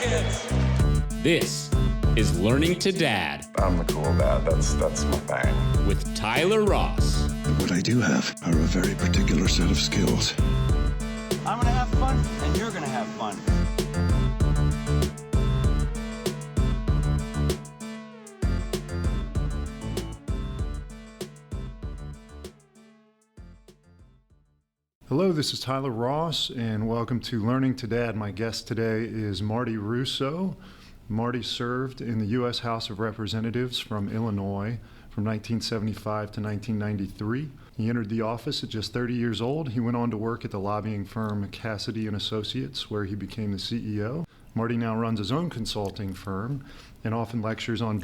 kids. This is Learning to Dad I'm the cool dad. That's my thing. with Tyler Ross. What I do have are a very particular set of skills. I'm gonna have fun, and you're gonna have fun. Hello, this is Tyler Ross, and welcome to Learning to Dad. My guest today is Marty Russo. Marty served in the U.S. House of Representatives from Illinois from 1975 to 1993. He entered the office at just 30 years old. He went on to work at the lobbying firm Cassidy & Associates, where he became the CEO. Marty now runs his own consulting firm and often lectures on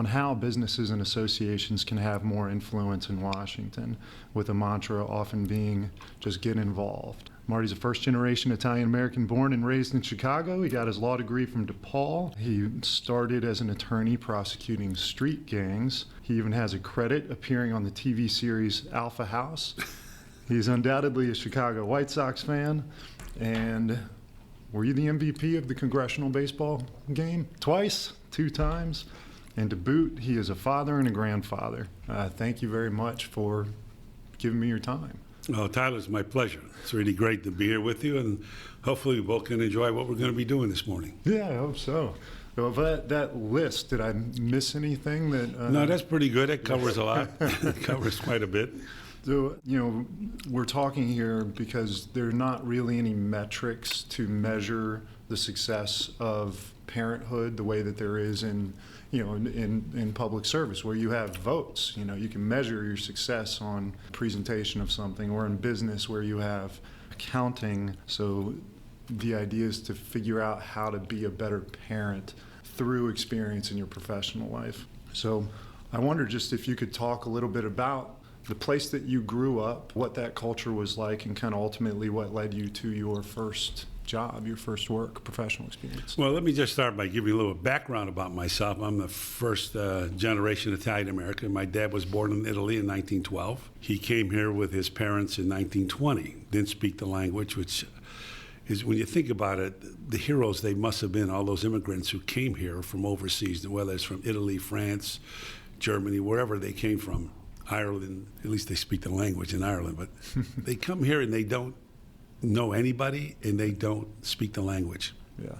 how businesses and associations can have more influence in Washington, with a mantra often being just get involved. Marty's a first-generation Italian-American born and raised in Chicago. He got his law degree from DePaul. He started as an attorney prosecuting street gangs. He even has a credit appearing on the TV series Alpha House. He's undoubtedly a Chicago White Sox fan. And were you the MVP of the Congressional baseball game? Twice? 2 times? And to boot, he is a father and a grandfather. Thank you very much for giving me your time. Oh, Tyler, it's my pleasure. It's really great to be here with you, and hopefully we both can enjoy what we're going to be doing this morning. Yeah, I hope so. Well, that list, did I miss anything? No, that's pretty good. It covers a lot. It covers quite a bit. So, we're talking here because there are not really any metrics to measure the success of parenthood the way that there is in public service, where you have votes. You can measure your success on presentation of something, or in business where you have accounting. So the idea is to figure out how to be a better parent through experience in your professional life. So I wonder just if you could talk a little bit about the place that you grew up, what that culture was like, and kind of ultimately what led you to your first job, your first work, professional experience. Well, let me just start by giving you a little background about myself. I'm the first generation Italian-American. My dad was born in Italy in 1912. He came here with his parents in 1920. Didn't speak the language, which is, when you think about it, the heroes they must have been, all those immigrants who came here from overseas, whether it's from Italy, France, Germany, wherever they came from. Ireland, at least they speak the language in Ireland, but they come here and they don't know anybody and they don't speak the language. Yeah.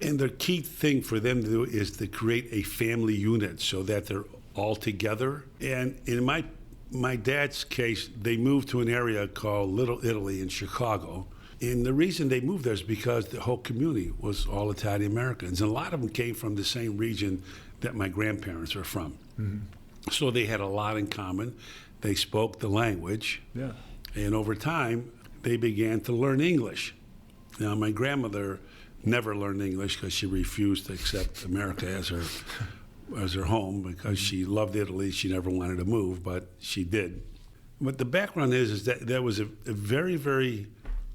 And the key thing for them to do is to create a family unit so that they're all together. And in my dad's case, they moved to an area called Little Italy in Chicago. And the reason they moved there is because the whole community was all Italian Americans. And a lot of them came from the same region that my grandparents are from. Mm-hmm. So they had a lot in common. They spoke the language. Yeah. And over time, they began to learn English. Now, my grandmother never learned English because she refused to accept America as her home, because she loved Italy. She never wanted to move, but she did. But the background is that there was a very, very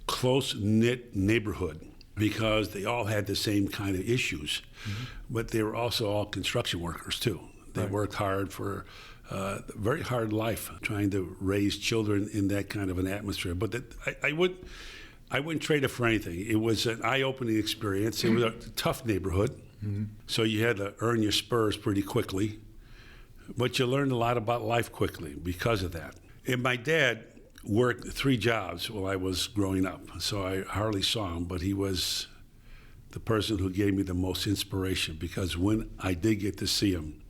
close-knit neighborhood, because they all had the same kind of issues. Mm-hmm. But they were also all construction workers, too. They worked hard for a very hard life, trying to raise children in that kind of an atmosphere. But I wouldn't trade it for anything. It was an eye-opening experience. It was a tough neighborhood, so you had to earn your spurs pretty quickly. But you learned a lot about life quickly because of that. And my dad worked 3 jobs while I was growing up, so I hardly saw him, but he was the person who gave me the most inspiration, because when I did get to see him,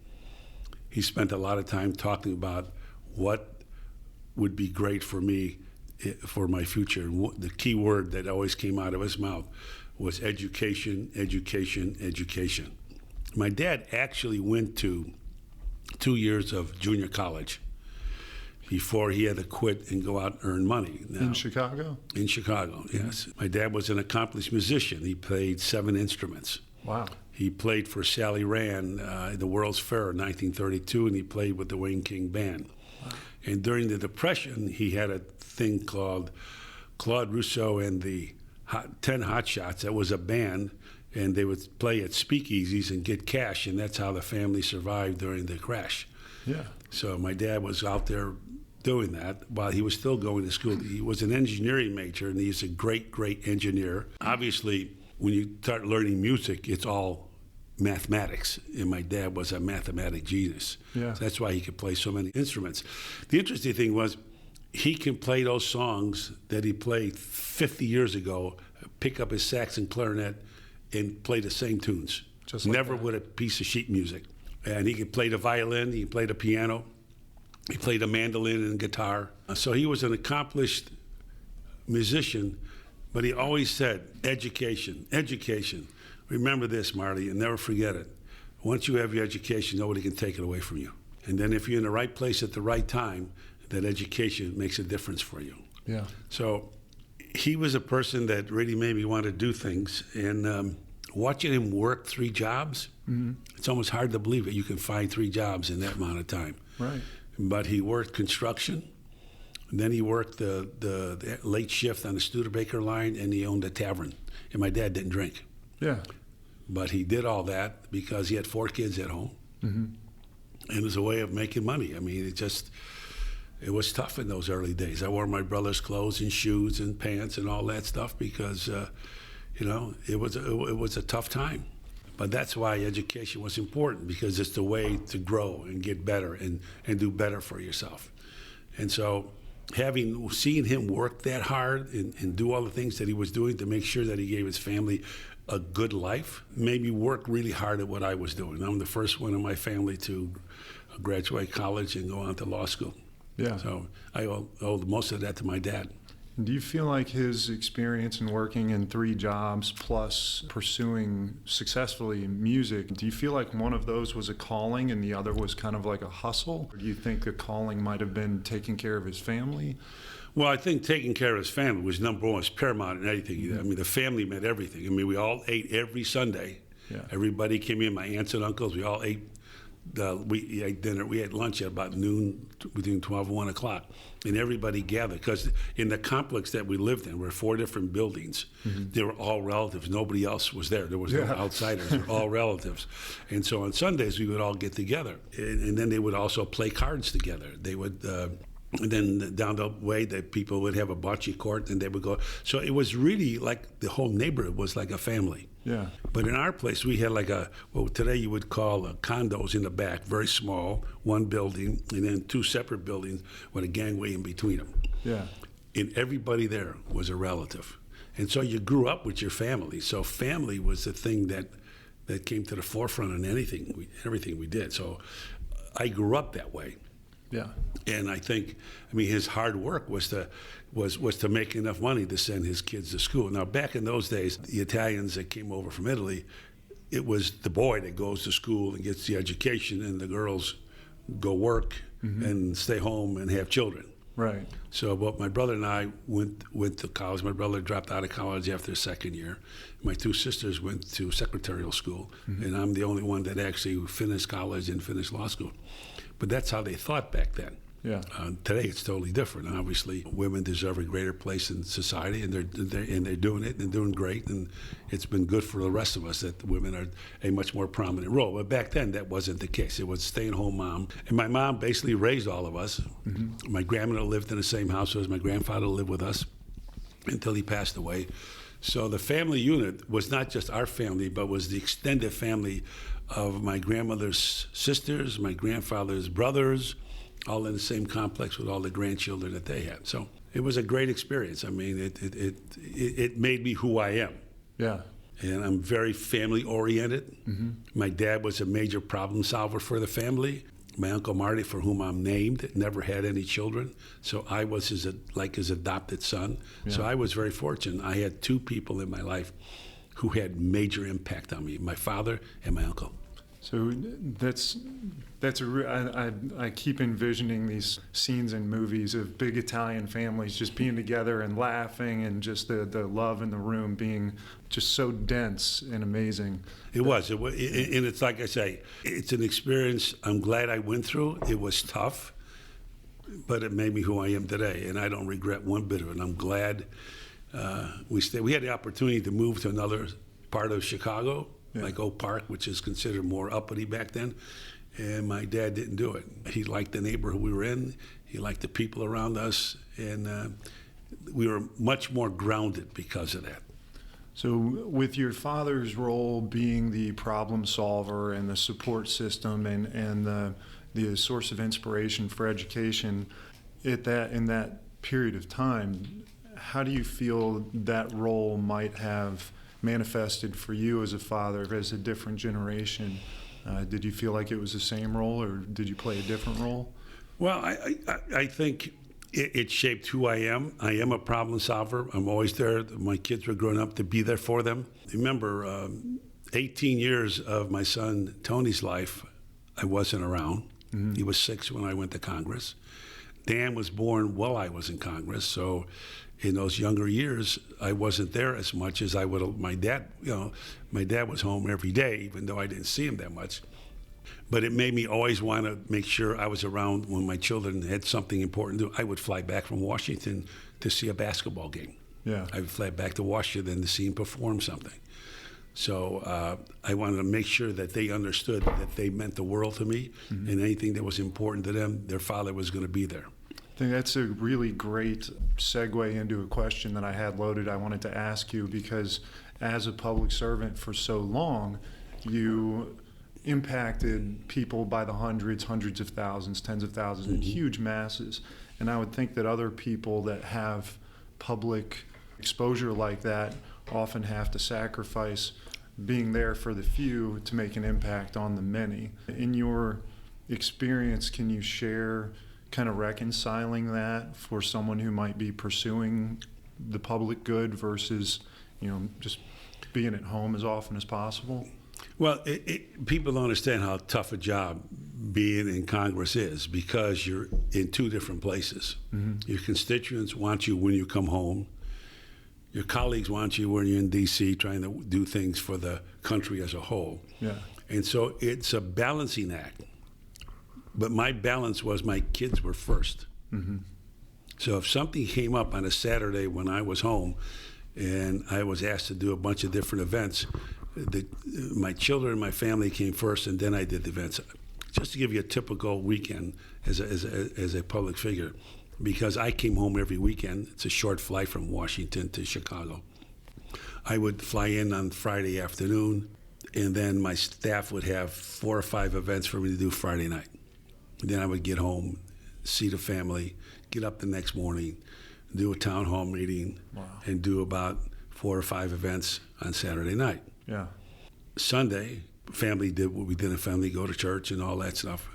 he spent a lot of time talking about what would be great for me, for my future. And the key word that always came out of his mouth was education, education, education. My dad actually went to 2 years of junior college before he had to quit and go out and earn money. Now, in Chicago? In Chicago, yes. My dad was an accomplished musician. He played 7 instruments. Wow. He played for Sally Rand at the World's Fair in 1932, and he played with the Wayne King Band. Wow. And during the Depression, he had a thing called Claude Russo and the 10 Hot Shots. That was a band, and they would play at speakeasies and get cash, and that's how the family survived during the crash. Yeah. So my dad was out there doing that while he was still going to school. He was an engineering major, and he's a great, great engineer. Obviously, when you start learning music, it's all mathematics, and my dad was a mathematic genius. Yeah. So that's why he could play so many instruments. The interesting thing was he can play those songs that he played 50 years ago, pick up his sax and clarinet, and play the same tunes. Just like Never that. with a piece of sheet music. And he could play the violin, he played the piano, he played the mandolin and guitar. So he was an accomplished musician, but he always said, education, education. Remember this, Marty, and never forget it. Once you have your education, nobody can take it away from you. And then if you're in the right place at the right time, that education makes a difference for you. Yeah. So he was a person that really made me want to do things. And watching him work 3 jobs, it's almost hard to believe that you can find 3 jobs in that amount of time. Right. But he worked construction, and then he worked the late shift on the Studebaker line, and he owned a tavern. And my dad didn't drink. Yeah. But he did all that because he had 4 kids at home. And it was a way of making money. I mean, it was tough in those early days. I wore my brother's clothes and shoes and pants and all that stuff because, it was a tough time. But that's why education was important, because it's the way to grow and get better and do better for yourself. And so seeing him work that hard and do all the things that he was doing to make sure that he gave his family a good life made me work really hard at what I was doing. I'm the first one in my family to graduate college and go on to law school. Yeah. So I owe most of that to my dad. Do you feel like his experience in working in 3 jobs plus pursuing successfully music, do you feel like one of those was a calling and the other was kind of like a hustle? Or do you think the calling might have been taking care of his family? Well, I think taking care of his family was number one, was paramount in anything. I mean, the family meant everything. I mean, we all ate every Sunday. Yeah. Everybody came in, my aunts and uncles, we all ate. We ate dinner. We had lunch at about noon, between 12 and 1 o'clock, and everybody gathered because in the complex that we lived in, there were 4 different buildings. They were all relatives. Nobody else was there. There was no outsiders. They were all relatives, and so on Sundays we would all get together, and then they would also play cards together. They would. And then down the way, that people would have a bocce court, and they would go. So it was really like the whole neighborhood was like a family. Yeah. But in our place, we had like what today you would call condos in the back, very small, 1 building, and then 2 separate buildings with a gangway in between them. Yeah. And everybody there was a relative. And so you grew up with your family. So family was the thing that came to the forefront in everything we did. So I grew up that way. Yeah. And I think, his hard work was to make enough money to send his kids to school. Now, back in those days, the Italians that came over from Italy, it was the boy that goes to school and gets the education, and the girls go work and stay home and have children. Right. So, but my brother and I went to college. My brother dropped out of college after his 2nd year. My 2 sisters went to secretarial school, and I'm the only one that actually finished college and finished law school. But that's how they thought back then. Yeah. Today it's totally different. Obviously, women deserve a greater place in society, and they're doing it and doing great. And it's been good for the rest of us that the women are a much more prominent role. But back then that wasn't the case. It was stay-at-home mom, and my mom basically raised all of us. My grandmother lived in the same house as my grandfather lived with us until he passed away. So the family unit was not just our family, but was the extended family of my grandmother's sisters, my grandfather's brothers, all in the same complex with all the grandchildren that they had. So it was a great experience. It made me who I am. Yeah. And I'm very family oriented. My dad was a major problem solver for the family. My Uncle Marty, for whom I'm named, never had any children. So I was his adopted son. Yeah. So I was very fortunate. I had 2 people in my life who had major impact on me, my father and my uncle. So I keep envisioning these scenes in movies of big Italian families just being together and laughing, and just the love in the room being just so dense and amazing. It was, and it's like I say, it's an experience I'm glad I went through. It was tough, but it made me who I am today, and I don't regret one bit of it. I'm glad we had the opportunity to move to another part of Chicago, like Oak Park, which is considered more uppity back then. And my dad didn't do it. He liked the neighborhood we were in. He liked the people around us. And we were much more grounded because of that. So with your father's role being the problem solver and the support system and the source of inspiration for education in that period of time, how do you feel that role might have manifested for you as a father, as a different generation? Did you feel like it was the same role, or did you play a different role? Well, I think it shaped who I am. I am a problem solver. I'm always there. My kids were growing up to be there for them. Remember, 18 years of my son Tony's life, I wasn't around. Mm-hmm. He was 6 when I went to Congress. Dan was born while I was in Congress, so in those younger years, I wasn't there as much as I would have. My dad, my dad was home every day, even though I didn't see him that much. But it made me always want to make sure I was around when my children had something important to do. I would fly back from Washington to see a basketball game. Yeah. I would fly back to Washington to see him perform something. So I wanted to make sure that they understood that they meant the world to me, mm-hmm. and anything that was important to them, their father was going to be there. I think that's a really great segue into a question that I had loaded I wanted to ask you, because as a public servant for so long, you impacted people by the hundreds of thousands, tens of thousands, in huge masses. And I would think that other people that have public exposure like that often have to sacrifice being there for the few to make an impact on the many. In your experience, can you share kind of reconciling that for someone who might be pursuing the public good versus, just being at home as often as possible? Well, people don't understand how tough a job being in Congress is, because you're in 2 different places. Mm-hmm. Your constituents want you when you come home. Your colleagues want you when you're in D.C. trying to do things for the country as a whole. Yeah. And so it's a balancing act. But my balance was my kids were first. Mm-hmm. So if something came up on a Saturday when I was home and I was asked to do a bunch of different events, my children and my family came first, and then I did the events. Just to give you a typical weekend as a public figure, because I came home every weekend. It's a short flight from Washington to Chicago. I would fly in on Friday afternoon, and then my staff would have 4 or 5 events for me to do Friday night. Then I would get home, see the family, get up the next morning, do a town hall meeting, wow. and do about 4 or 5 events on Saturday night. Yeah. Sunday, family did what we did in family, go to church and all that stuff.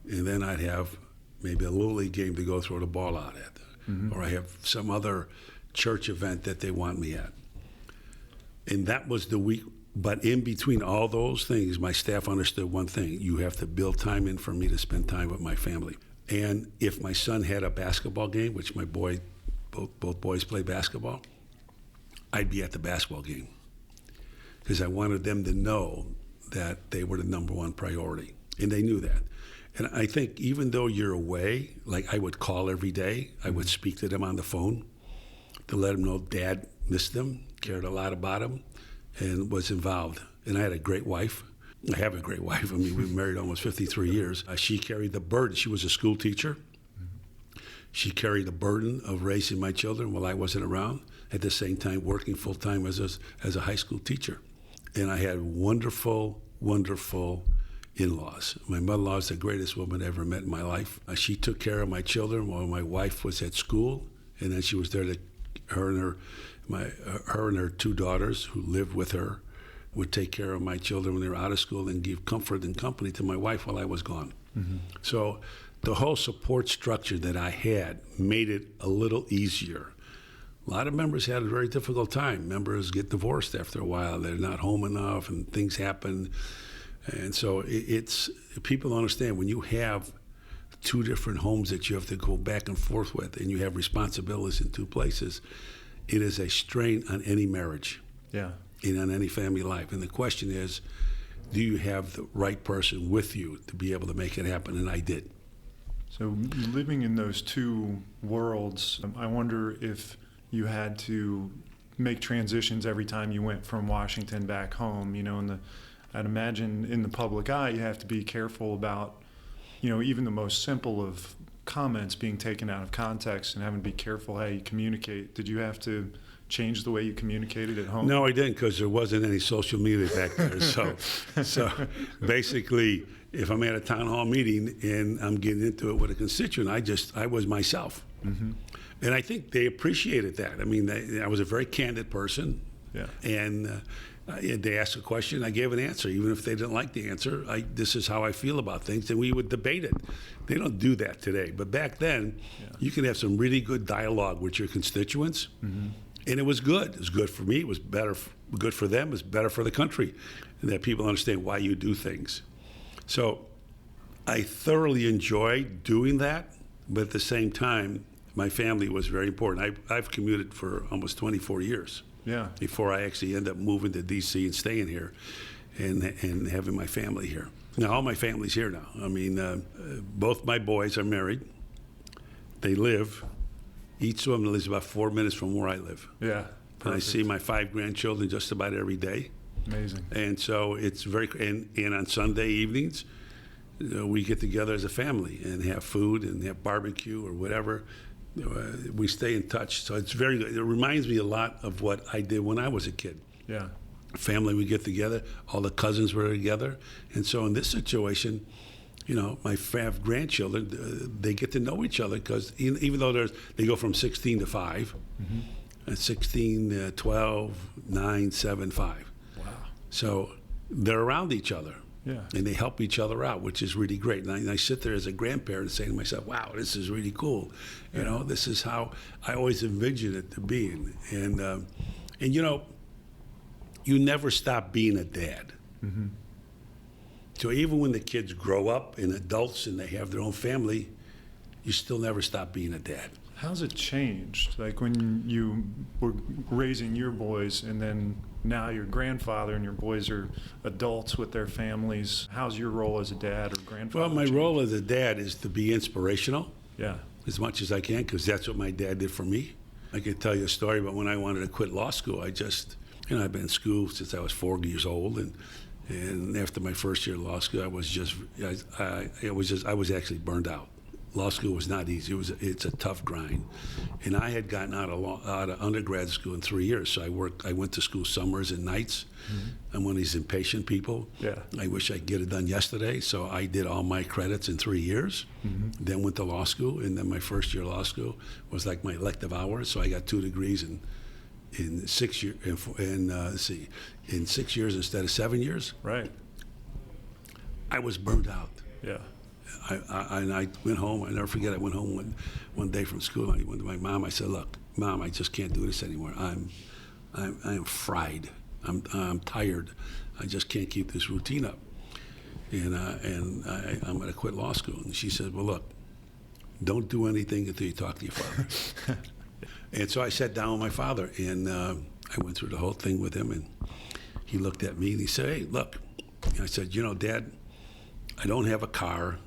And then I'd have maybe a Little League game to go throw the ball out at. Mm-hmm. Or I have some other church event that they want me at. And that was the week. But in between all those things, my staff understood one thing: you have to build time in for me to spend time with my family. And if my son had a basketball game, which both boys play basketball, I'd be at the basketball game, because I wanted them to know that they were the number one priority. And they knew that. And I think even though you're away, like I would call every day, I would speak to them on the phone to let them know Dad missed them, cared a lot about them, and was involved. And I had a great wife. I have a great wife. I mean, we were married almost 53 years. She carried the burden. She was a school teacher. She carried the burden of raising my children while I wasn't around, at the same time working full-time as a high school teacher. And I had wonderful, wonderful in-laws. My mother-in-law is the greatest woman I ever met in my life. She took care of my children while my wife was at school, and then she was there to, her and her 2 daughters who lived with her would take care of my children when they were out of school and give comfort and company to my wife while I was gone. Mm-hmm. So the whole support structure that I had made it a little easier. A lot of members had a very difficult time. Members get divorced after a while. They're not home enough and things happen. And so it's, people don't understand, when you have 2 different homes that you have to go back and forth with, and you have responsibilities in 2 places, it is a strain on any marriage. Yeah. And on any family life. And the question is, do you have the right person with you to be able to make it happen? And I did. So living in those 2 worlds, I wonder if you had to make transitions every time you went from Washington back home, and I'd imagine in the public eye, you have to be careful about, even the most simple of comments being taken out of context and having to be careful how you communicate. Did you have to change the way you communicated at home? No, I didn't, because there wasn't any social media back there. So basically, if I'm at a town hall meeting and I'm getting into it with a constituent, I was myself. Mm-hmm. And I think they appreciated that. I mean, I was a very candid person. Yeah. And they asked a question, I gave an answer. Even if they didn't like the answer, this is how I feel about things, and we would debate it. They don't do that today. But back then, you can have some really good dialogue with your constituents. Mm-hmm. And it was good. It was good for me. It was good for them. It was better for the country, and that people understand why you do things. So I thoroughly enjoyed doing that, but at the same time, my family was very important. I've commuted for almost 24 years. Yeah. Before I actually end up moving to D.C. and staying here, and having my family here. Now all my family's here now. I mean, both my boys are married. They live. Each of them lives about 4 minutes from where I live. Yeah. And I see my 5 grandchildren just about every day. Amazing. And so it's very, and on Sunday evenings, we get together as a family and have food and have barbecue or whatever. We stay in touch. So it's very good. It reminds me a lot of what I did when I was a kid. Yeah. Family would get together, all the cousins were together. And so in this situation, my 5 grandchildren, they get to know each other, because even though they go from 16 to 5, mm-hmm. and 16, 12, 9, 7, 5. Wow. So they're around each other. Yeah. And they help each other out, which is really great. And I sit there as a grandparent and say to myself, wow, this is really cool. Yeah. This is how I always envisioned it to be. And you never stop being a dad. Mm-hmm. So even when the kids grow up and adults and they have their own family, you still never stop being a dad. How's it changed? Like when you were raising your boys and then now your grandfather and your boys are adults with their families. How's your role as a dad or grandfather? Well, my changed? role as a dad is to be inspirational. Yeah. As much as I can, because that's what my dad did for me. I could tell you a story about when I wanted to quit law school. I've been in school since I was 4 years old, and after my first year of law school, I was actually burned out. Law school was not easy. It's a tough grind, and I had gotten out of undergrad school in 3 years. So I went to school summers and nights. Mm-hmm. I'm one of these impatient people. Yeah. I wish I could get it done yesterday. So I did all my credits in 3 years. Mm-hmm. Then went to law school, and then my first year of law school was like my elective hours. So I got 2 degrees in 6 years. In 6 years instead of 7 years. Right. I was burned out. Yeah. I went home. I never forget. I went home one day from school. I went to my mom. I said, "Look, Mom, I just can't do this anymore. I'm fried. I'm tired. I just can't keep this routine up, and I'm going to quit law school." And she said, "Well, look, don't do anything until you talk to your father." And so I sat down with my father, and I went through the whole thing with him. And he looked at me and he said, "Hey, look." And I said, Dad, I don't have a car.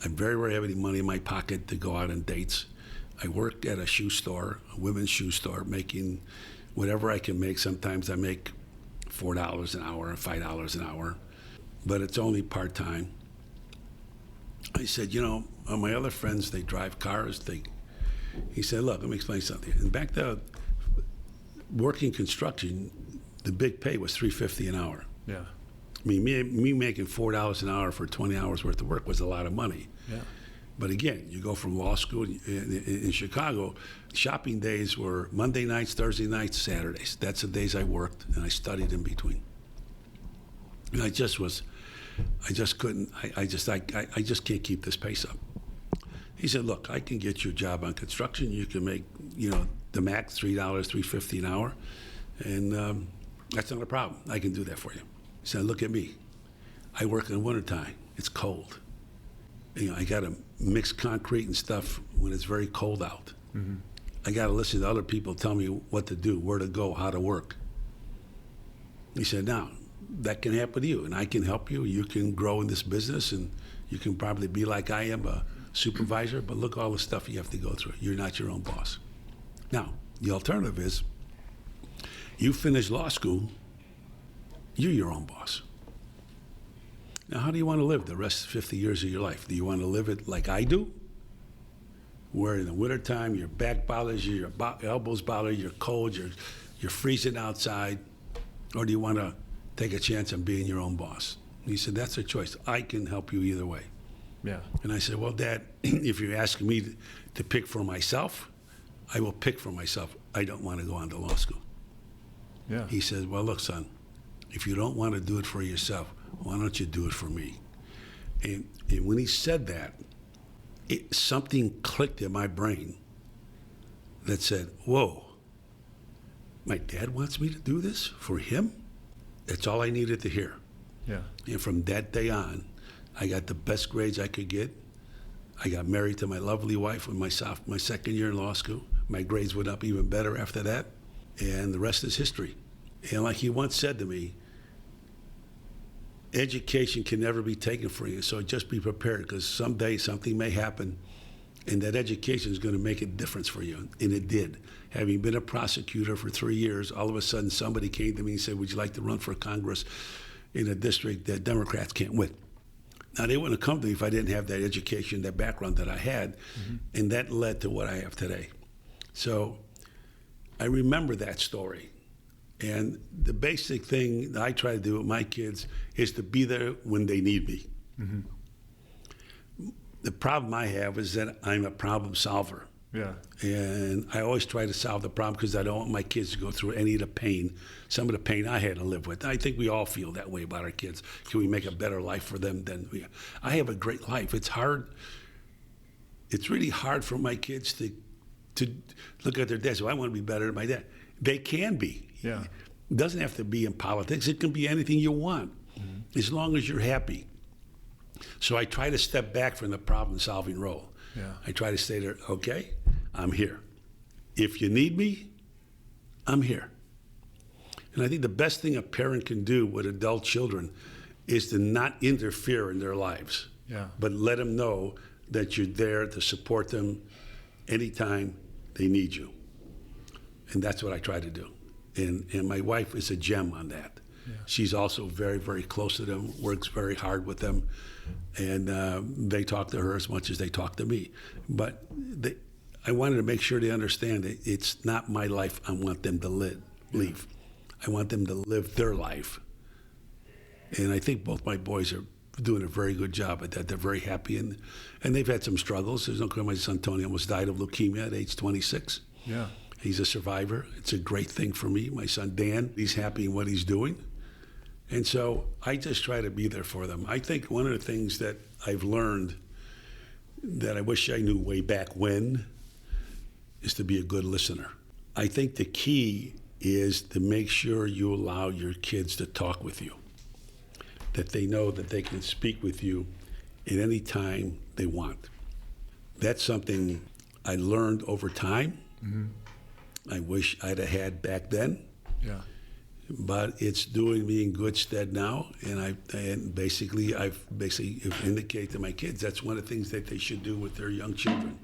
I very rarely have any money in my pocket to go out on dates. I work at a shoe store, a women's shoe store, making whatever I can make. Sometimes I make $4 an hour, $5 an hour, but it's only part-time. I said, my other friends, they drive cars. He said, look, let me explain something. And back then, working construction, the big pay was $3.50 an hour. Yeah. I mean, me making $4 an hour for 20 hours worth of work was a lot of money. Yeah. But again, you go from law school in Chicago, shopping days were Monday nights, Thursday nights, Saturdays. That's the days I worked, and I studied in between. And I just can't keep this pace up. He said, look, I can get you a job on construction. You can make, the max $3, $3.50 an hour, and that's not a problem. I can do that for you. He said, look at me. I work in the wintertime. It's cold. I got to mix concrete and stuff when it's very cold out. Mm-hmm. I got to listen to other people tell me what to do, where to go, how to work. He said, now, that can happen to you, and I can help you. You can grow in this business, and you can probably be like I am, a supervisor, but look all the stuff you have to go through. You're not your own boss. Now, the alternative is you finish law school, you're your own boss. Now, how do you want to live the rest of 50 years of your life? Do you want to live it like I do? Where in the wintertime your back bothers you, your elbows bother you, you're cold, you're freezing outside? Or do you want to take a chance on being your own boss? And he said, that's a choice. I can help you either way. Yeah. And I said, well, Dad, if you're asking me to pick for myself, I will pick for myself. I don't want to go on to law school. Yeah. He says, well, look, son, if you don't want to do it for yourself, why don't you do it for me? And when he said that, something clicked in my brain that said, whoa, my dad wants me to do this for him? That's all I needed to hear. Yeah. And from that day on, I got the best grades I could get. I got married to my lovely wife in my second year in law school. My grades went up even better after that, and the rest is history. And like he once said to me, education can never be taken from you, so just be prepared, because someday something may happen, and that education is going to make a difference for you. And it did. Having been a prosecutor for 3 years, all of a sudden somebody came to me and said, would you like to run for Congress in a district that Democrats can't win? Now, they wouldn't have come to me if I didn't have that education, that background that I had, and that led to what I have today. So I remember that story. And the basic thing that I try to do with my kids is to be there when they need me. The problem I have is that I'm a problem solver. Yeah. And I always try to solve the problem because I don't want my kids to go through any of the pain, some of the pain I had to live with. I think we all feel that way about our kids. Can we make a better life for them than we? I have a great life. It's hard. It's really hard for my kids to look at their dad and say, well, I want to be better than my dad. They can be. Yeah. It doesn't have to be in politics. It can be anything you want, as long as you're happy. So I try to step back from the problem-solving role. Yeah. I try to stay there, okay, I'm here. If you need me, I'm here. And I think the best thing a parent can do with adult children is to not interfere in their lives, but let them know that you're there to support them anytime they need you. And that's what I try to do. And my wife is a gem on that. Yeah. She's also very, very close to them, works very hard with them, and they talk to her as much as they talk to me. But I wanted to make sure they understand that it's not my life I want them to live. I want them to live their life. And I think both my boys are doing a very good job at that. They're very happy, and they've had some struggles. There's no question. My son Tony almost died of leukemia at age 26. Yeah. He's a survivor. It's a great thing for me. My son Dan, he's happy in what he's doing. And so I just try to be there for them. I think one of the things that I've learned that I wish I knew way back when is to be a good listener. I think the key is to make sure you allow your kids to talk with you, that they know that they can speak with you at any time they want. That's something I learned over time. I wish I'd have had back then. Yeah. But it's doing me in good stead now, and I've basically indicated to my kids that's one of the things that they should do with their young children.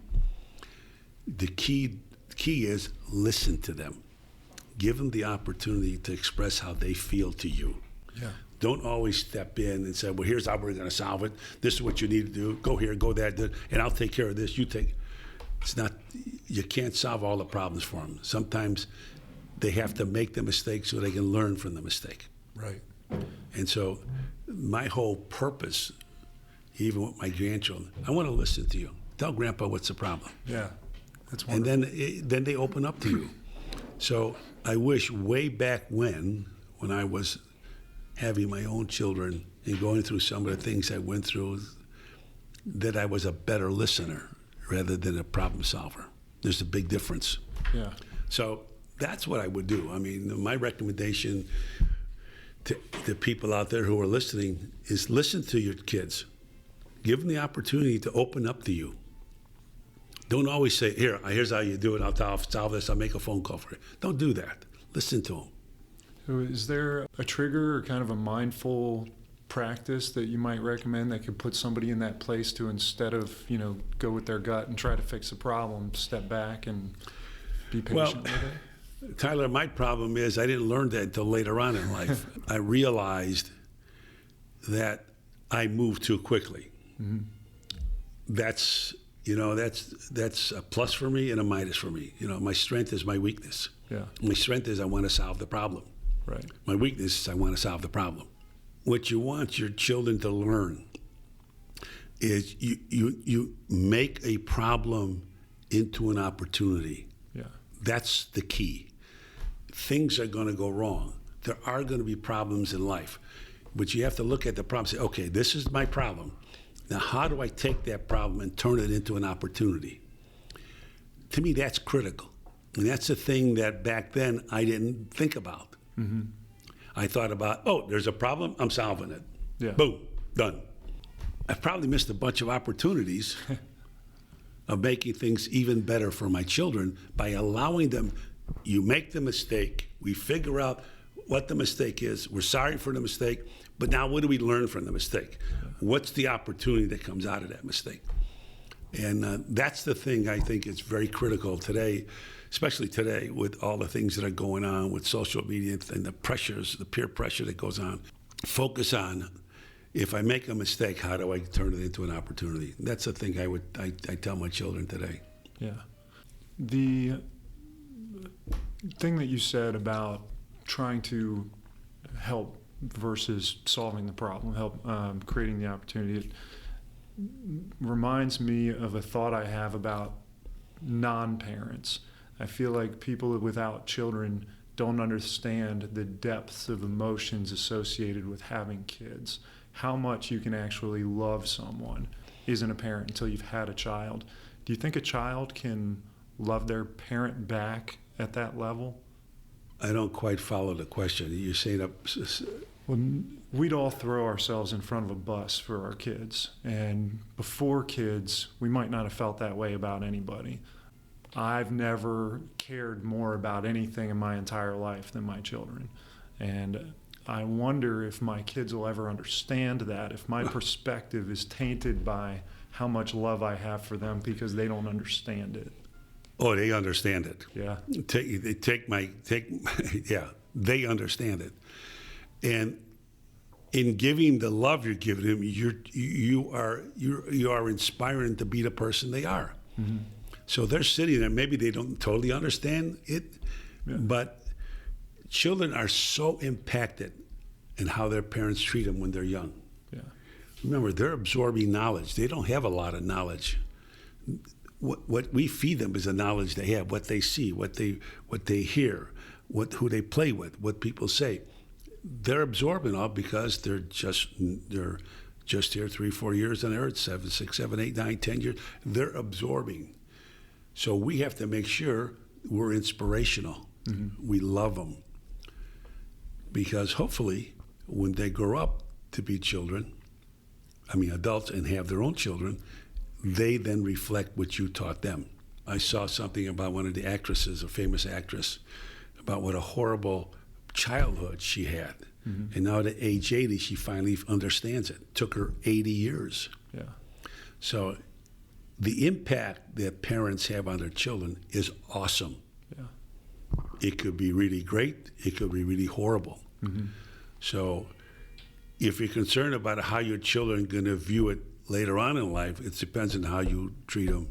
The key is listen to them. Give them the opportunity to express how they feel to you. Yeah. Don't always step in and say, well, here's how we're going to solve it. This is what you need to do. Go here, go that, and I'll take care of this. You take. It's not. You can't solve all the problems for them. Sometimes they have to make the mistake so they can learn from the mistake. Right. And so my whole purpose, even with my grandchildren, I want to listen to you. Tell Grandpa what's the problem. Yeah. That's wonderful. And then they open up to you. So I wish way back when I was having my own children and going through some of the things I went through, that I was a better listener rather than a problem solver. There's a big difference. Yeah. So that's what I would do. I mean, my recommendation to people out there who are listening is listen to your kids. Give them the opportunity to open up to you. Don't always say, here's how you do it, I'll solve this, I'll make a phone call for it. Don't do that. Listen to them. So is there a trigger or kind of a mindful practice that you might recommend that could put somebody in that place to, instead of, go with their gut and try to fix the problem, step back and be patient with it? Tyler, my problem is I didn't learn that until later on in life. I realized that I moved too quickly. That's a plus for me and a minus for me. My strength is my weakness. Yeah. My strength is I want to solve the problem. Right. My weakness is I want to solve the problem. What you want your children to learn is you make a problem into an opportunity. Yeah. That's the key. Things are going to go wrong. There are going to be problems in life. But you have to look at the problem and say, okay, this is my problem. Now, how do I take that problem and turn it into an opportunity? To me, that's critical. And that's the thing that back then I didn't think about. I thought about, oh, there's a problem, I'm solving it. Yeah. Boom, done. I've probably missed a bunch of opportunities of making things even better for my children by allowing them, you make the mistake, we figure out what the mistake is, we're sorry for the mistake, but now what do we learn from the mistake? What's the opportunity that comes out of that mistake? And that's the thing I think is very critical today, especially today with all the things that are going on with social media and the pressures, the peer pressure that goes on. Focus on, if I make a mistake, how do I turn it into an opportunity? That's the thing I tell my children today. Yeah. The thing that you said about trying to help versus solving the problem, help creating the opportunity, it reminds me of a thought I have about non-parents. I feel like people without children don't understand the depths of emotions associated with having kids. How much you can actually love someone isn't apparent until you've had a child. Do you think a child can love their parent back at that level? I don't quite follow the question. You're saying Well, we'd all throw ourselves in front of a bus for our kids. And before kids, we might not have felt that way about anybody. I've never cared more about anything in my entire life than my children. And I wonder if my kids will ever understand that, if my perspective is tainted by how much love I have for them because they don't understand it. Oh, they understand it. Yeah. Yeah, they understand it. And in giving the love you're giving them, you are inspiring to be the person they are. Mm-hmm. So they're sitting there. Maybe they don't totally understand it, but children are so impacted in how their parents treat them when they're young. Yeah. Remember, they're absorbing knowledge. They don't have a lot of knowledge. What we feed them is the knowledge they have, what they see, what they hear, who they play with, what people say. They're absorbing all because they're just here 3-4 years on earth, 7, 6, 7, 8, 9, 10 years. They're absorbing. So we have to make sure we're inspirational. Mm-hmm. We love them. Because hopefully when they grow up to be adults and have their own children, they then reflect what you taught them. I saw something about one of the actresses, a famous actress, about what a horrible childhood she had. Mm-hmm. And now at age 80, she finally understands it. It took her 80 years. Yeah. So the impact that parents have on their children is awesome. Yeah. It could be really great. It could be really horrible. Mm-hmm. So if you're concerned about how your children are going to view it later on in life, it depends on how you treat them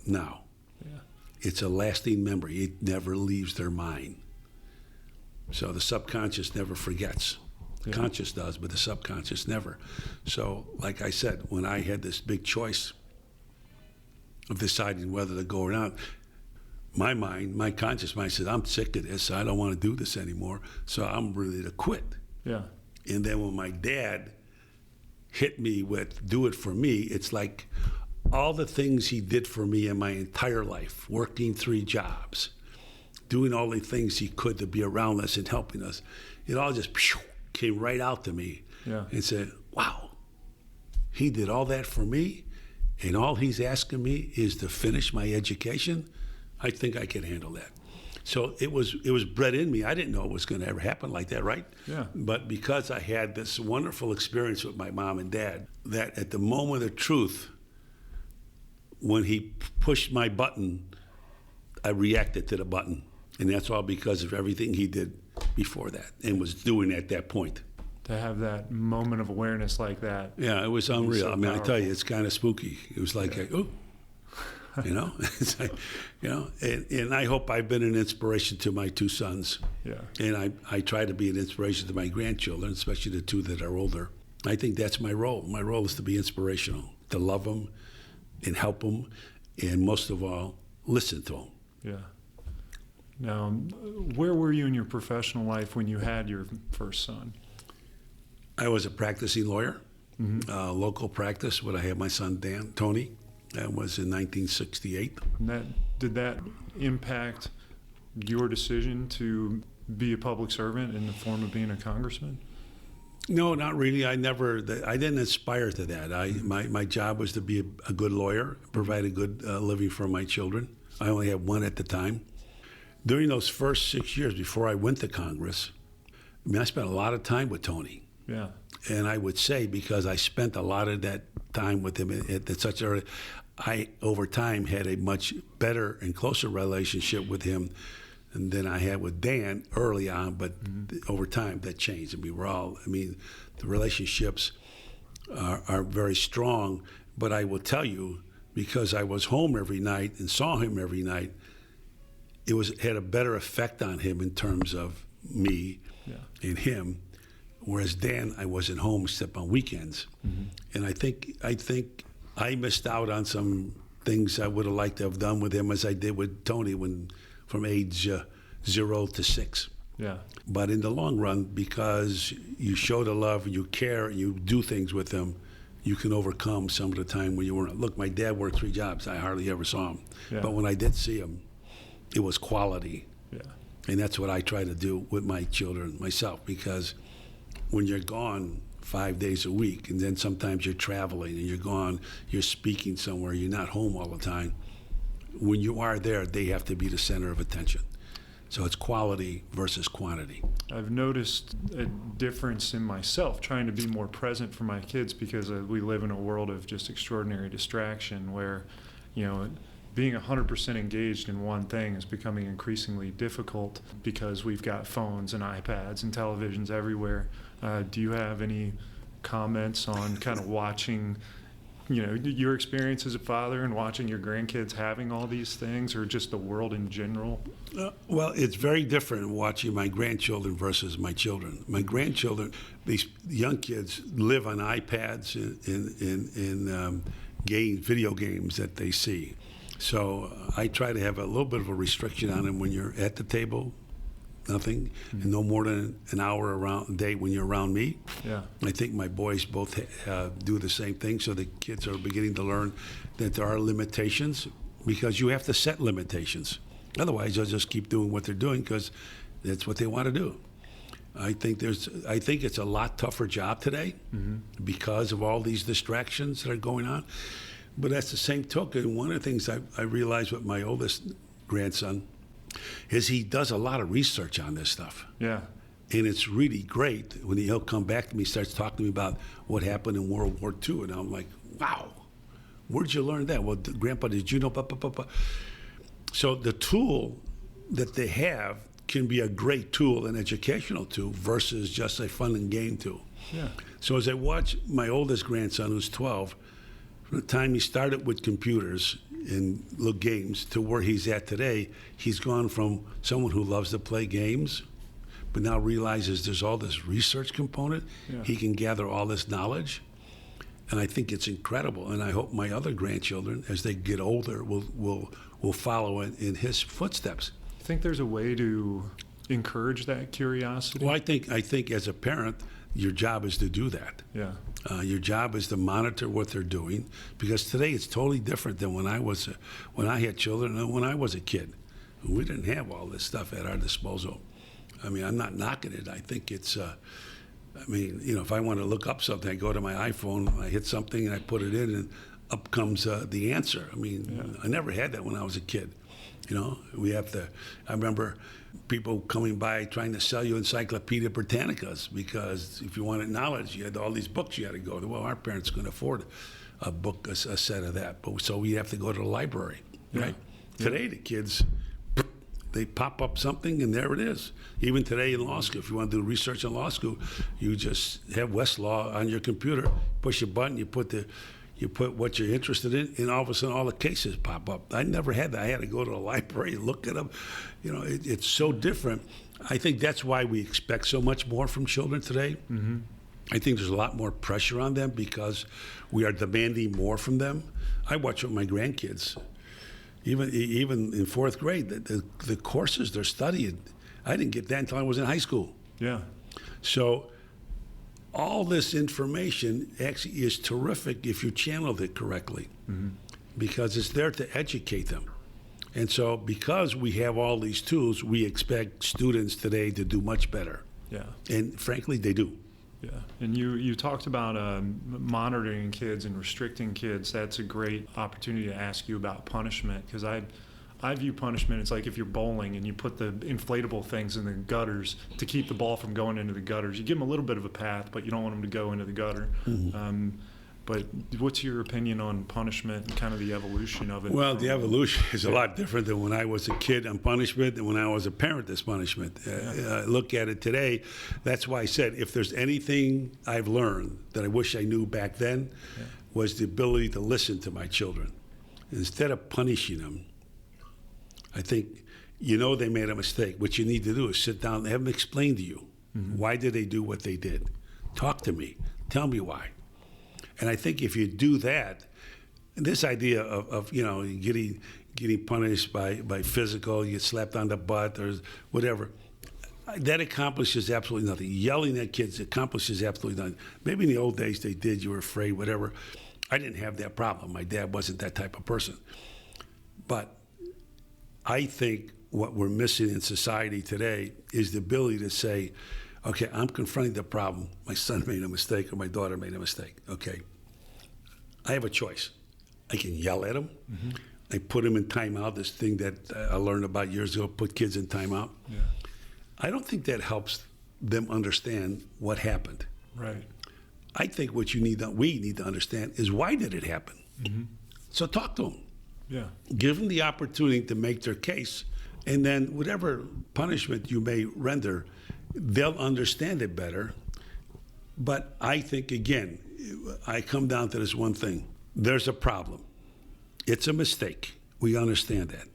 now. Yeah. It's a lasting memory. It never leaves their mind. So the subconscious never forgets. The conscious does, but the subconscious never. So, like I said, when I had this big choice of deciding whether to go or not, my conscious mind said, I'm sick of this. I don't want to do this anymore. So I'm ready to quit. Yeah. And then when my dad hit me with do it for me, it's like all the things he did for me in my entire life, working 3 jobs, doing all the things he could to be around us and helping us, it all just came right out to me and said, wow, he did all that for me, and all he's asking me is to finish my education. I think I can handle that. So it was bred in me. I didn't know it was going to ever happen like that, right? Yeah. But because I had this wonderful experience with my mom and dad, that at the moment of truth, when he pushed my button, I reacted to the button. And that's all because of everything he did before that and was doing at that point. to have that moment of awareness like that. Yeah, it was unreal. so I mean, I tell powerful. you, it's kind of spooky. It was like, oh, you know, it's like, you know, and I hope I've been an inspiration to my two sons. Yeah. And I try to be an inspiration to my grandchildren, especially the two that are older. I think that's my role. My role is to be inspirational, to love them and help them, and most of all, listen to them. Yeah. Now, where were you in your professional life when you had your first son? I was a practicing lawyer, local practice, when I had my son, Tony. That was in 1968. And did that impact your decision to be a public servant in the form of being a congressman? No, not really. I didn't aspire to that. My job was to be a good lawyer, provide a good living for my children. I only had one at the time. During those first 6 years before I went to Congress, I mean, I spent a lot of time with Tony. Yeah. And I would say, because I spent a lot of that time with him at such early, I, over time, had a much better and closer relationship with him than I had with Dan early on, but over time that changed. And the relationships are very strong, but I will tell you, because I was home every night and saw him every night, had a better effect on him in terms of me and him, whereas Dan, I wasn't home except on weekends. And I think I missed out on some things I would have liked to have done with him as I did with Tony from age 0 to 6. Yeah. But in the long run, because you show the love, you care, and you do things with them, you can overcome some of the time when you weren't. Look, my dad worked 3 jobs. I hardly ever saw him. Yeah. But when I did see him, it was quality. Yeah. And that's what I try to do with my children, myself, because when you're gone 5 days a week, and then sometimes you're traveling and you're gone, you're speaking somewhere, you're not home all the time. When you are there, they have to be the center of attention. So it's quality versus quantity. I've noticed a difference in myself trying to be more present for my kids, because we live in a world of just extraordinary distraction where, being 100% engaged in one thing is becoming increasingly difficult because we've got phones and iPads and televisions everywhere. Do you have any comments on kind of watching, your experience as a father and watching your grandkids having all these things, or just the world in general? Well, it's very different watching my grandchildren versus my children. My grandchildren, these young kids, live on iPads and video games that they see. So I try to have a little bit of a restriction on them when you're at the table, nothing, and no more than an hour a day when you're around me. Yeah. I think my boys both do the same thing, so the kids are beginning to learn that there are limitations, because you have to set limitations. Otherwise, they'll just keep doing what they're doing because that's what they want to do. I think it's a lot tougher job today because of all these distractions that are going on. But that's the same token. One of the things I realized with my oldest grandson is he does a lot of research on this stuff. Yeah. And it's really great when he'll come back to me, starts talking to me about what happened in World War II. And I'm like, wow, where'd you learn that? Well, Grandpa, did you know? Blah, blah, blah, blah. So the tool that they have can be a great tool, an educational tool, versus just a fun and game tool. Yeah. So as I watch my oldest grandson, who's 12, from the time he started with computers and little games to where he's at today, he's gone from someone who loves to play games, but now realizes there's all this research component. Yeah. He can gather all this knowledge. And I think it's incredible. And I hope my other grandchildren, as they get older, will follow in his footsteps. I think there's a way to encourage that curiosity. Well, I think as a parent, your job is to do that. Yeah. Your job is to monitor what they're doing, because today it's totally different than when I had children and when I was a kid. We didn't have all this stuff at our disposal. I mean, I'm not knocking it. I think it's, if I want to look up something, I go to my iPhone, I hit something and I put it in, and up comes the answer. I mean, I never had that when I was a kid. I remember people coming by trying to sell you Encyclopedia Britannicas, because if you wanted knowledge, you had all these books you had to go to. Well, our parents couldn't afford a set of that, so we have to go to the library, right? Yeah. Today, the kids, They pop up something, and there it is. Even today in law school, if you want to do research in law school, you just have Westlaw on your computer, push a button, you put what you're interested in, and all of a sudden all the cases pop up. I never had that. I had to go to the library and look at them. You know, it's so different. I think that's why we expect so much more from children today. Mm-hmm. I think there's a lot more pressure on them because we are demanding more from them. I watch with my grandkids. Even in fourth grade, the courses they're studying, I didn't get that until I was in high school. Yeah. So all this information actually is terrific if you channeled it correctly, because it's there to educate them. And so because we have all these tools, we expect students today to do much better. Yeah. And frankly, they do. Yeah, and you talked about monitoring kids and restricting kids. That's a great opportunity to ask you about punishment, because I view punishment, it's like if you're bowling and you put the inflatable things in the gutters to keep the ball from going into the gutters. You give them a little bit of a path, but you don't want them to go into the gutter. Mm-hmm. But what's your opinion on punishment and kind of the evolution of it? Well, the evolution is a lot different than when I was a kid on punishment and when I was a parent as punishment. Look at it today. That's why I said if there's anything I've learned that I wish I knew back then, was the ability to listen to my children. Instead of punishing them, I think, they made a mistake. What you need to do is sit down and have them explain to you. Mm-hmm. Why did they do what they did? Talk to me. Tell me why. And I think if you do that, this idea of getting punished by physical, you get slapped on the butt or whatever, that accomplishes absolutely nothing. Yelling at kids accomplishes absolutely nothing. Maybe in the old days they did, you were afraid, whatever. I didn't have that problem. My dad wasn't that type of person. But I think what we're missing in society today is the ability to say, okay, I'm confronting the problem. My son made a mistake or my daughter made a mistake. Okay, I have a choice. I can yell at them. Mm-hmm. I put them in timeout, this thing that I learned about years ago, put kids in timeout. Yeah. I don't think that helps them understand what happened. Right. I think what we need to understand is why did it happen? Mm-hmm. So talk to them. Yeah. Give them the opportunity to make their case, and then whatever punishment you may render, they'll understand it better. But I think, again, I come down to this one thing. There's a problem. It's a mistake. We understand that.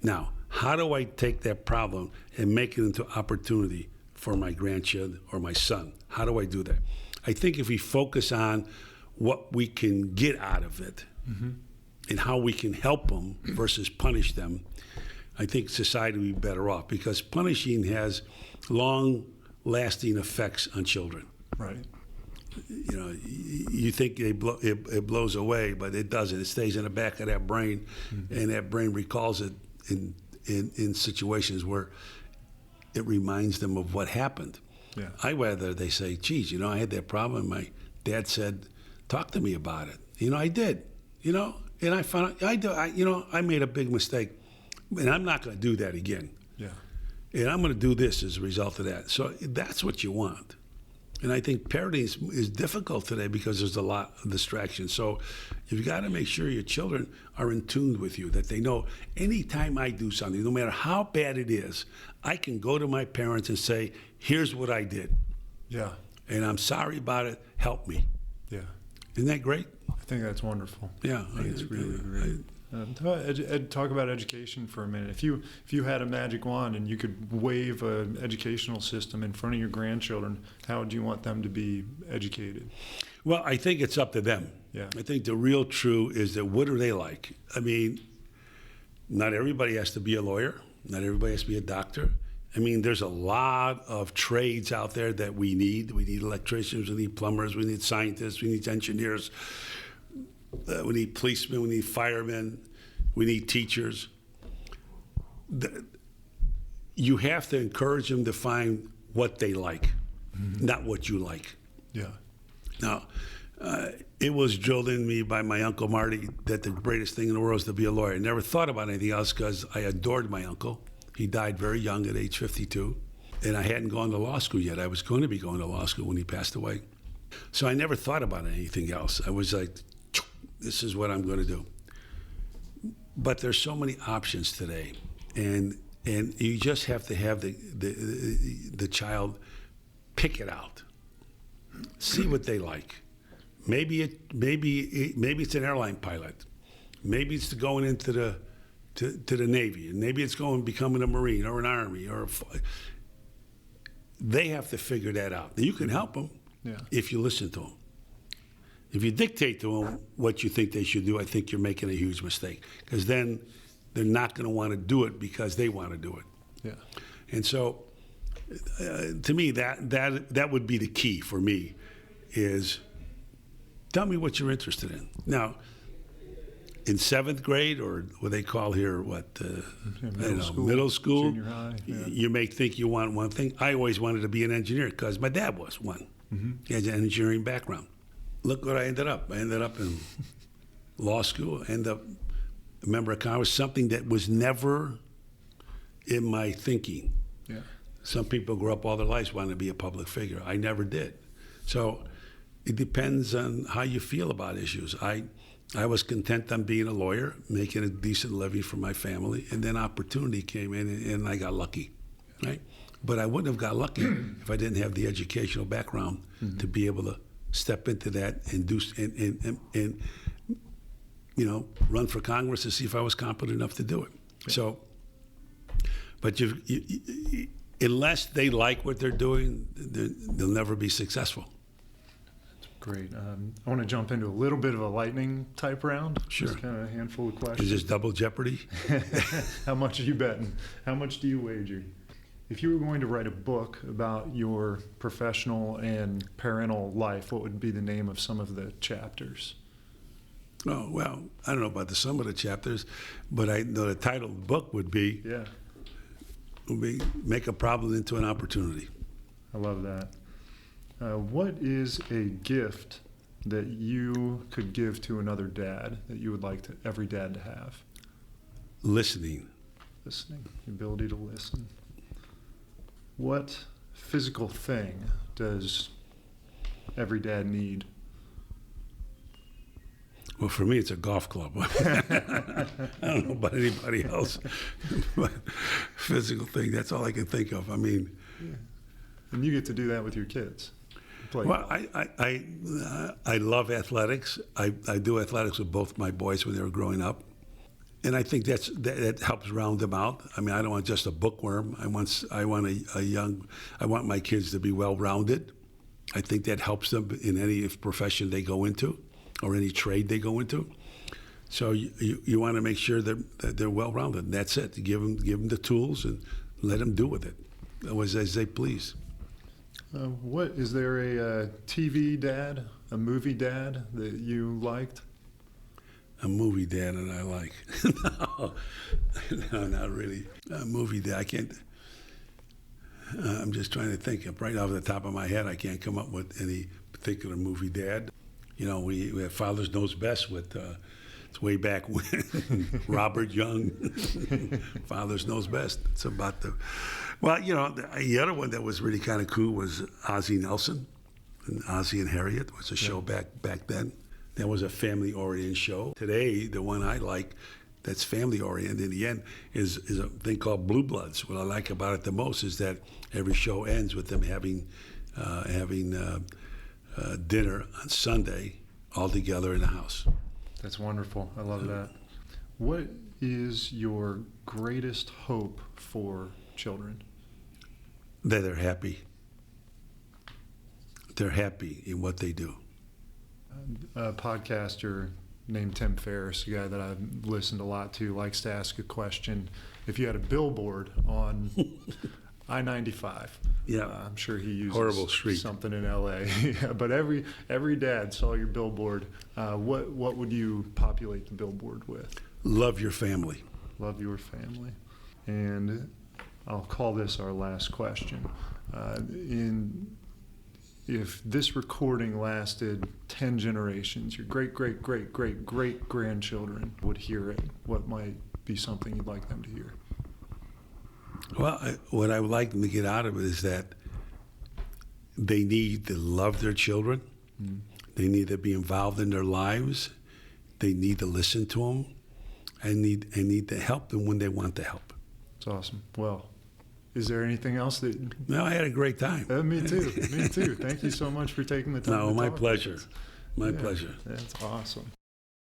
Now, how do I take that problem and make it into opportunity for my grandchild or my son? How do I do that? I think if we focus on what we can get out of it, mm-hmm. and how we can help them versus punish them, I think society would be better off, because punishing has long-lasting effects on children. Right. You think it blows away, but it doesn't. It stays in the back of that brain, mm-hmm. and that brain recalls it in situations where it reminds them of what happened. Yeah. I rather they say, geez, I had that problem, and my dad said, talk to me about it. I did, and I found I made a big mistake, and I'm not going to do that again. Yeah. And I'm going to do this as a result of that. So that's what you want. And I think parenting is difficult today because there's a lot of distractions. So you've got to make sure your children are in tune with you, that they know anytime I do something, no matter how bad it is, I can go to my parents and say, here's what I did. Yeah. And I'm sorry about it. Help me. Yeah. Isn't that great? I think that's wonderful. Yeah. I think it's really great. Talk about education for a minute. If you had a magic wand and you could wave an educational system in front of your grandchildren, how would you want them to be educated? Well, I think it's up to them. Yeah. I think the real true is that what are they like? I mean, not everybody has to be a lawyer. Not everybody has to be a doctor. I mean, there's a lot of trades out there that we need. We need electricians, we need plumbers, we need scientists, we need engineers. We need policemen, we need firemen, we need teachers. You have to encourage them to find what they like, mm-hmm. not what you like. Yeah. Now, it was drilled in me by my Uncle Marty that the greatest thing in the world is to be a lawyer. I never thought about anything else because I adored my uncle. He died very young at age 52, and I hadn't gone to law school yet. I was going to be going to law school when he passed away. So I never thought about anything else. I was like, this is what I'm going to do. But there's so many options today, and And you just have to have the child pick it out, see what they like. Maybe it's an airline pilot. Maybe it's going into the Navy, and maybe it's going becoming a Marine or an Army they have to figure that out. You can help them if you listen to them. If you dictate to them what you think they should do, I think you're making a huge mistake, because then they're not going to want to do it because they want to do it. Yeah. And so, to me, that would be the key for me, is tell me what you're interested in. Now, in 7th grade, or what they call here, middle school, junior high, you may think you want one thing. I always wanted to be an engineer because my dad was one. He has an engineering background. Look what I ended up. I ended up in law school, ended up a member of Congress, something that was never in my thinking. Yeah. Some people grow up all their lives wanting to be a public figure. I never did. So it depends on how you feel about issues. I was content on being a lawyer, making a decent living for my family, and then opportunity came in, and I got lucky, right? But I wouldn't have got lucky if I didn't have the educational background to be able to step into that and do and run for Congress to see if I was competent enough to do it. Yeah. So, but unless they like what they're doing, they'll never be successful. Great. I want to jump into a little bit of a lightning type round. Sure. Just kind of a handful of questions. Is this double jeopardy? How much are you betting? How much do you wager? If you were going to write a book about your professional and parental life, what would be the name of some of the chapters? Oh, well, I don't know about some of the chapters, but I know the title of the book would be Make a Problem into an Opportunity. I love that. What is a gift that you could give to another dad that you would like every dad to have? Listening. Listening, the ability to listen. What physical thing does every dad need? Well, for me, it's a golf club. I don't know about anybody else, but physical thing, that's all I can think of. I mean... Yeah. And you get to do that with your kids. Well, I love athletics. I do athletics with both my boys when they were growing up, and I think that helps round them out. I mean, I don't want just a bookworm. I want my kids to be well-rounded. I think that helps them in any profession they go into, or any trade they go into. So you want to make sure that they're well-rounded. That's it. Give them the tools and let them do with it as they please. What is there a TV dad, a movie dad that you liked? A movie dad that I like? No, not really. A movie dad, I can't. I'm just trying to think. Right off the top of my head, I can't come up with any particular movie dad. You know, we have Father's Knows Best with. It's way back when Robert Young, Father's Knows Best. It's about the, well, you know, the other one that was really kind of cool was Ozzie Nelson, and Ozzie and Harriet was a show back then. That was a family-oriented show. Today, the one I like that's family-oriented in the end is a thing called Blue Bloods. What I like about it the most is that every show ends with them having dinner on Sunday all together in the house. That's wonderful. I love that. What is your greatest hope for children? That they're happy. They're happy in what they do. A podcaster named Tim Ferriss, a guy that I've listened a lot to, likes to ask a question. If you had a billboard on I-95, I'm sure he uses horrible street. Something in L.A. Yeah, but every dad saw your billboard. What would you populate the billboard with? Love your family. Love your family. And I'll call this our last question. If this recording lasted 10 generations, your great-great-great-great-great-grandchildren would hear it, what might be something you'd like them to hear? Well, what I would like them to get out of it is that they need to love their children. They need to be involved in their lives. They need to listen to them, and need to help them when they want to help. It's awesome. Well, is there anything else that... No, I had a great time. Me too. Me too. Thank you so much for taking the time. No, to my talk. pleasure. My pleasure. That's awesome.